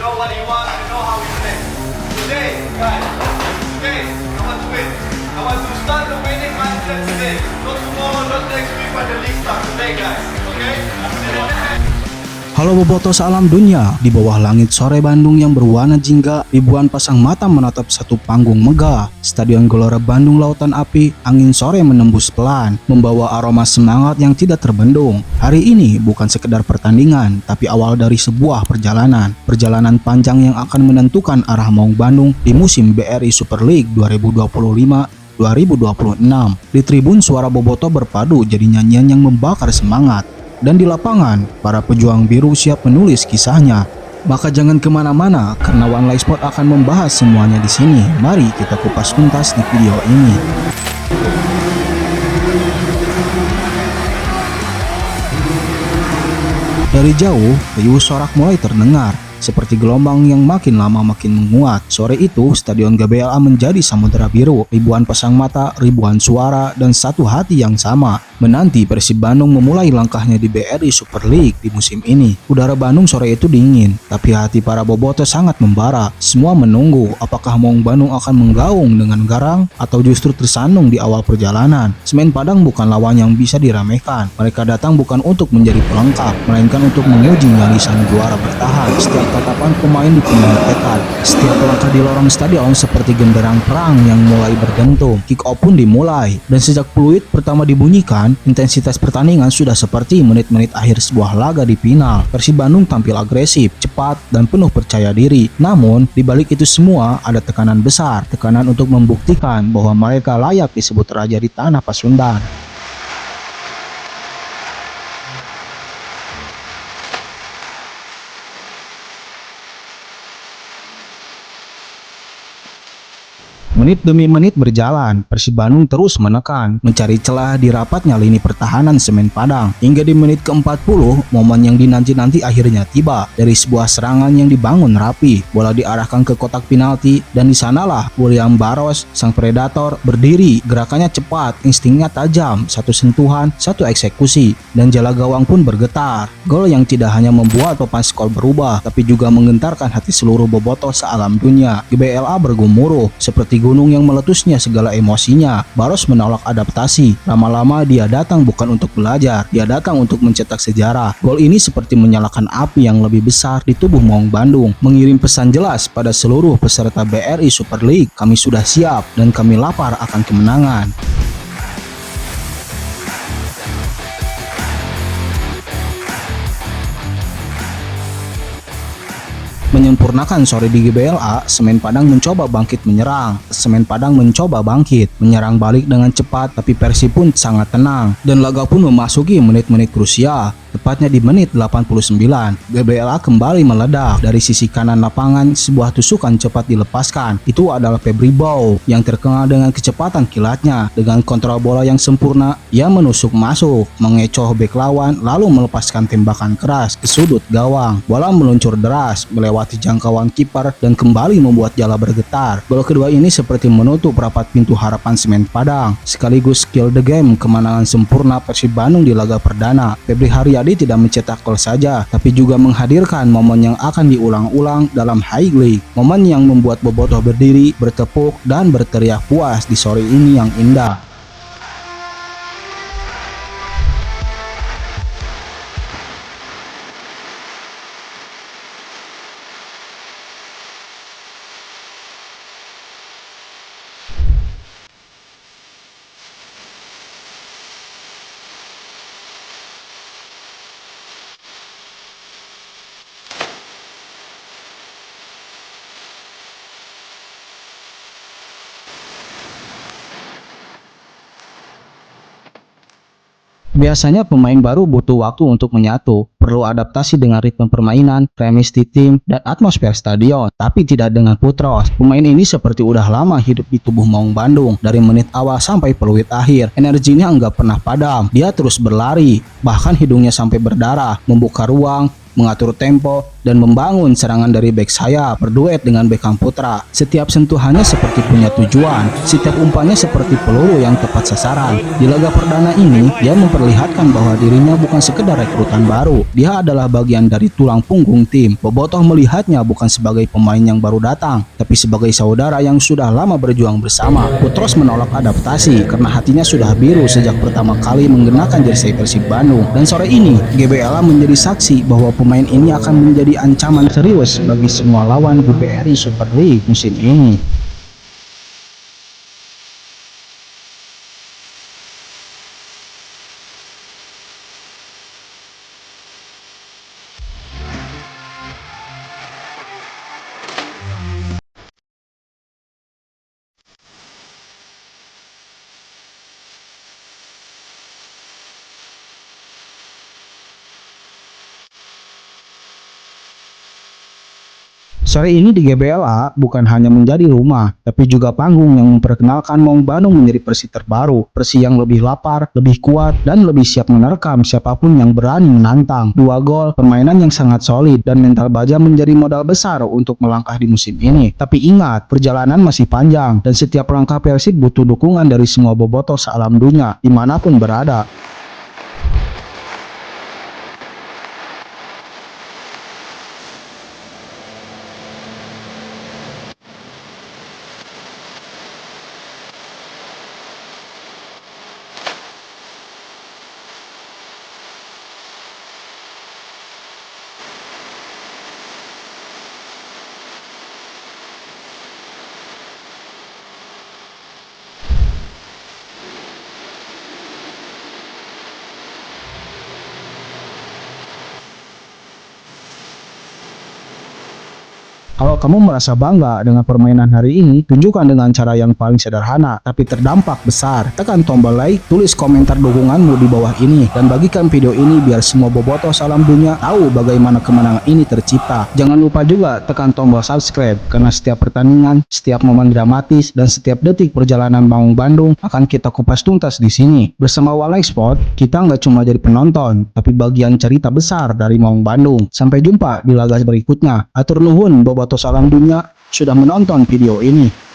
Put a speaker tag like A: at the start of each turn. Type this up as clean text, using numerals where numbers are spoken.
A: know what he wants, you know how we play. Today, guys, okay, I want to win. I want to start the winning mindset today. Not tomorrow, not next week when the league starts. Today, guys, okay?
B: Halo bobotoh salam dunia, di bawah langit sore Bandung yang berwarna jingga, ribuan pasang mata menatap satu panggung megah. Stadion Gelora Bandung Lautan Api, angin sore menembus pelan, membawa aroma semangat yang tidak terbendung. Hari ini bukan sekedar pertandingan, tapi awal dari sebuah perjalanan. Perjalanan panjang yang akan menentukan arah Maung Bandung di musim BRI Super League 2025-2026. Di tribun suara bobotoh berpadu jadi nyanyian yang membakar semangat. Dan di lapangan, para pejuang biru siap menulis kisahnya. Maka jangan kemana-mana, karena One Life Sport akan membahas semuanya di sini. Mari kita kupas tuntas di video ini. Dari jauh, riuh sorak mulai terdengar. Seperti gelombang yang makin lama makin menguat. Sore itu, Stadion GBLA menjadi samudera biru. Ribuan pasang mata, ribuan suara, dan satu hati yang sama menanti Persib Bandung memulai langkahnya di BRI Super League di musim ini. Udara Bandung sore itu dingin, tapi hati para bobotoh sangat membara. Semua menunggu apakah Maung Bandung akan menggaung dengan garang atau justru tersandung di awal perjalanan. Semen Padang bukan lawan yang bisa diremehkan. Mereka datang bukan untuk menjadi pelengkap, melainkan untuk menguji nyali sang juara bertahan. Setiap tatapan pemain dipenuhi tekad. Setiap langkah di lorong stadion seperti genderang perang yang mulai berdentum. Kick off pun dimulai, dan sejak peluit pertama dibunyikan, intensitas pertandingan sudah seperti menit-menit akhir sebuah laga di final. Persib Bandung tampil agresif, cepat, dan penuh percaya diri. Namun, di balik itu semua ada tekanan besar, tekanan untuk membuktikan bahwa mereka layak disebut raja di tanah Pasundan. Menit demi menit berjalan, Persib Bandung terus menekan, mencari celah di rapatnya lini pertahanan Semen Padang. Hingga di menit ke-40, momen yang dinanti-nanti akhirnya tiba. Dari sebuah serangan yang dibangun rapi, bola diarahkan ke kotak penalti, dan di sanalah William Barros, sang predator, berdiri. Gerakannya cepat, instingnya tajam, satu sentuhan, satu eksekusi, dan jala gawang pun bergetar. Gol yang tidak hanya membuat papan skor berubah, tapi juga menggentarkan hati seluruh bobotoh sealam dunia. GBLA bergemuruh, seperti gunung yang meletusnya segala emosinya. Barros menolak adaptasi. Lama-lama dia datang bukan untuk belajar, dia datang untuk mencetak sejarah. Gol ini seperti menyalakan api yang lebih besar di tubuh Maung Bandung, mengirim pesan jelas pada seluruh peserta BRI Super League. Kami sudah siap dan kami lapar akan kemenangan. Menyempurnakan sore di GBLA, Semen Padang mencoba bangkit menyerang. Semen Padang mencoba bangkit, menyerang balik dengan cepat, tapi Persib pun sangat tenang. Dan laga pun memasuki menit-menit krusial. Tepatnya di menit 89, GBLA kembali meledak. Dari sisi kanan lapangan, sebuah tusukan cepat dilepaskan. Itu adalah Febri Bow yang terkenal dengan kecepatan kilatnya. Dengan kontrol bola yang sempurna, ia menusuk masuk, mengecoh bek lawan, lalu melepaskan tembakan keras ke sudut gawang. Bola meluncur deras, melewati jangkauan kiper, dan kembali membuat jala bergetar. Gol kedua ini seperti menutup rapat pintu harapan Semen Padang, sekaligus skill the game kemenangan sempurna Persib Bandung di laga perdana. Febri Haryadi tidak mencetak gol saja, tapi juga menghadirkan momen yang akan diulang-ulang dalam High League. Momen yang membuat bobotoh berdiri, bertepuk, dan berteriak puas di sore ini yang indah. Biasanya pemain baru butuh waktu untuk menyatu, perlu adaptasi dengan ritme permainan, chemistry tim, dan atmosfer stadion, tapi tidak dengan Putros. Pemain ini seperti udah lama hidup di tubuh Maung Bandung, dari menit awal sampai peluit akhir. Energinya enggak pernah padam, dia terus berlari, bahkan hidungnya sampai berdarah, membuka ruang, mengatur tempo, dan membangun serangan dari bek sayap berduet dengan Beckham Putra. Setiap sentuhannya seperti punya tujuan, setiap umpannya seperti peluru yang tepat sasaran. Di laga perdana ini, dia memperlihatkan bahwa dirinya bukan sekedar rekrutan baru, dia adalah bagian dari tulang punggung tim. Bobotoh melihatnya bukan sebagai pemain yang baru datang, tapi sebagai saudara yang sudah lama berjuang bersama. Putros menolak adaptasi karena hatinya sudah biru sejak pertama kali mengenakan jersey Persib Bandung. Dan sore ini, GBLA menjadi saksi bahwa pemain ini akan menjadi ancaman serius bagi semua lawan di BRI Super League musim ini. Sore ini di GBLA bukan hanya menjadi rumah, tapi juga panggung yang memperkenalkan Maung Bandung menjadi Persi terbaru. Persi yang lebih lapar, lebih kuat, dan lebih siap menerkam siapapun yang berani menantang. 2 gol, permainan yang sangat solid, dan mental baja menjadi modal besar untuk melangkah di musim ini. Tapi ingat, perjalanan masih panjang, dan setiap langkah Persib butuh dukungan dari semua bobotoh sealam dunia, dimanapun berada. Kalau kamu merasa bangga dengan permainan hari ini, tunjukkan dengan cara yang paling sederhana, tapi terdampak besar. Tekan tombol like, tulis komentar dukunganmu di bawah ini, dan bagikan video ini biar semua bobotoh salam dunia tahu bagaimana kemenangan ini tercipta. Jangan lupa juga tekan tombol subscribe, karena setiap pertandingan, setiap momen dramatis, dan setiap detik perjalanan Maung Bandung akan kita kupas tuntas di sini. Bersama Walai Sport, kita nggak cuma jadi penonton, tapi bagian cerita besar dari Maung Bandung. Sampai jumpa di laga berikutnya. Atur nuhun bobotoh salam dunia sudah menonton video ini.